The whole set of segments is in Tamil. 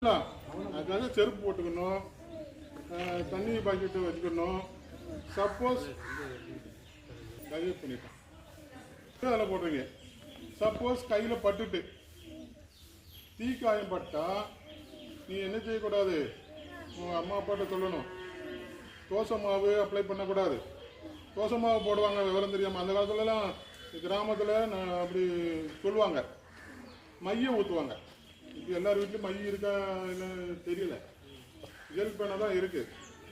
அதுக்காக செருப்பு போட்டுக்கணும், தண்ணி பாக்கெட்டு வச்சுக்கணும். சப்போஸ் டைவர்ட் பண்ணிட்டேன் அதில் போடுறீங்க. சப்போஸ் கையில் பட்டுட்டு தீக்காயம் பட்டா நீ என்ன செய்யக்கூடாது, உங்கள் அம்மா அப்பாட்ட சொல்லணும். தோசை மாவு அப்ளை பண்ணக்கூடாது. தோசை மாவு போடுவாங்க விவரம் தெரியாமல். அந்த காலத்துலலாம் கிராமத்தில் அப்படி சொல்லுவாங்க, மையம் ஊற்றுவாங்க. இப்போ எல்லார் வீட்லையும் மை இருக்கா இல்லை தெரியல, ஜெல் பேனா தான் இருக்குது.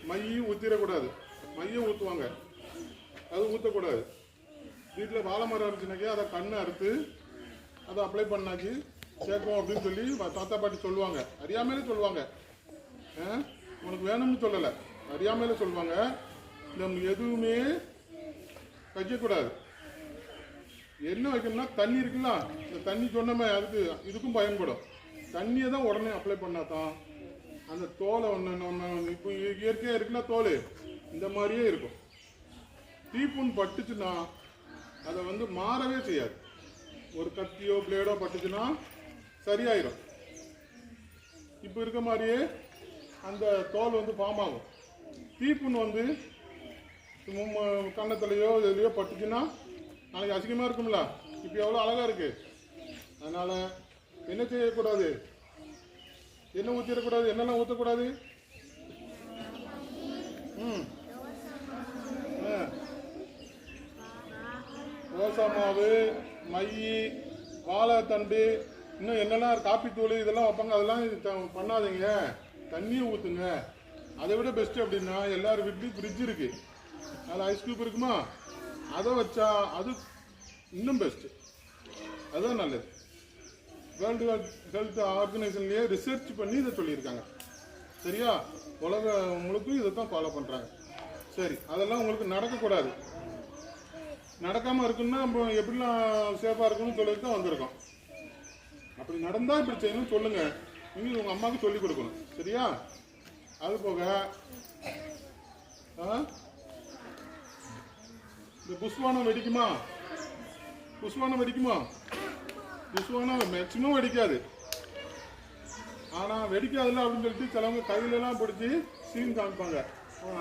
மையும் ஊற்றிடக்கூடாது, மையம் ஊற்றுவாங்க, அது ஊற்றக்கூடாது. வீட்டில் வாழை மரம் இருந்துச்சுனாக்கே அதை கண்ணை அறுத்து அதை அப்ளை பண்ணாக்கி சேர்க்கும் அப்படின்னு சொல்லி தாத்தா பாட்டி சொல்லுவாங்க. அறியாமையிலே சொல்லுவாங்க, உனக்கு வேணும்னு சொல்லலை, அறியாமையில சொல்லுவாங்க. நம்ம எதுவுமே வைக்கக்கூடாது. என்ன வைக்கணும்னா தண்ணி இருக்குல்ல, இந்த தண்ணி சொன்னமே அதுக்கு இதுக்கும் பயன்படும். தண்ணியை தான் உடனே அப்ளை பண்ணாதான் அந்த தோலை ஒன்று நம்ம இப்போ இயற்கையாக இருக்குன்னா தோல் இந்த மாதிரியே இருக்கும். தீப்புண் பட்டுச்சுன்னா அதை மாறவே செய்யாது. ஒரு கத்தியோ பிளேடோ பட்டுச்சுன்னா சரியாயிடும். இப்போ இருக்க மாதிரியே அந்த தோல் ஃபார்ம் ஆகும். தீப்புண் கன்னத்துலையோ எதுலையோ பட்டுச்சுன்னா நாளைக்கு அசிங்கமாக இருக்கும்ல. இப்போ எவ்வளோ அழகாக இருக்கு. அதனால என்ன செய்யக்கூடாது, என்ன ஊற்றிடக்கூடாது, என்னெல்லாம் ஊற்றக்கூடாது. தோசை மாவு, மை, வாழைத்தண்டு, இன்னும் என்னெல்லாம் காப்பித்தூள் இதெல்லாம் வைப்பாங்க. அதெல்லாம் பண்ணாதீங்க, தண்ணியை ஊற்றுங்க. அதை விட பெஸ்ட்டு அப்படின்னா எல்லார் வீட்லேயும் ஃப்ரிட்ஜ் இருக்குது, அதில் ஐஸ் க்யூப் இருக்குமா, அதை வச்சா அது இன்னும் பெஸ்ட்டு. அதுதான் நல்லது. வேர்ல்டு ஹெல்த் ஆர்கனைசேஷன்லேயே ரிசர்ச் பண்ணி இதை சொல்லியிருக்காங்க. சரியா, உலக முழுக்கும் இதை தான் ஃபாலோ பண்ணுறாங்க. சரி, அதெல்லாம் உங்களுக்கு நடக்கக்கூடாது. நடக்காமல் இருக்குன்னா நம்ம எப்படிலாம் சேஃபாக இருக்குன்னு சொல்லிட்டு தான் வந்திருக்கோம். அப்படி நடந்தால் இப்படி செய்யணும்னு சொல்லுங்கள். நீங்கள் உங்கள் அம்மாவுக்கு சொல்லிக் கொடுக்கணும். சரியா, அது போக இந்த புஷ்வானம் வெடிக்குமா, புஷ்வானம் வெடிக்குமா, புஷ்வானம் மேக்சிமம் வெடிக்காது. ஆனால் வெடிக்காதுல்ல அப்படின்னு சொல்லிட்டு சிலவங்க கையிலலாம் பிடிச்சி சீன் காமிப்பாங்க.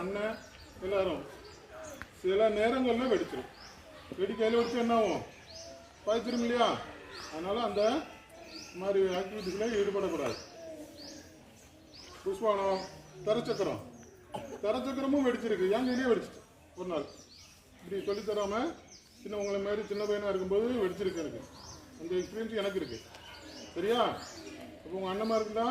அண்ணன் எல்லாரும் சில நேரங்களில் வெடிச்சிடும். வெடிக்கையில் வெடிச்சு என்ன ஆகும், பாய்ச்சிரும் இல்லையா. அதனால் அந்த மாதிரி ஆக்டிவிட்டிஸில் ஈடுபடக்கூடாது. புஷ்வானம், தரச்சக்கரமும் வெடிச்சிருக்கு. என் கையிலேயே வெடிச்சிட்டு ஒரு நாள் இப்படி சொல்லித்தராமல் உங்களை மாதிரி சின்ன பையனாக இருக்கும்போது வெடிச்சிருக்கு. எனக்கு அந்த எக்ஸ்பீரியன்ஸ் எனக்கு இருக்குது. சரியா, அப்போ உங்கள் அண்ணமாக இருக்குதா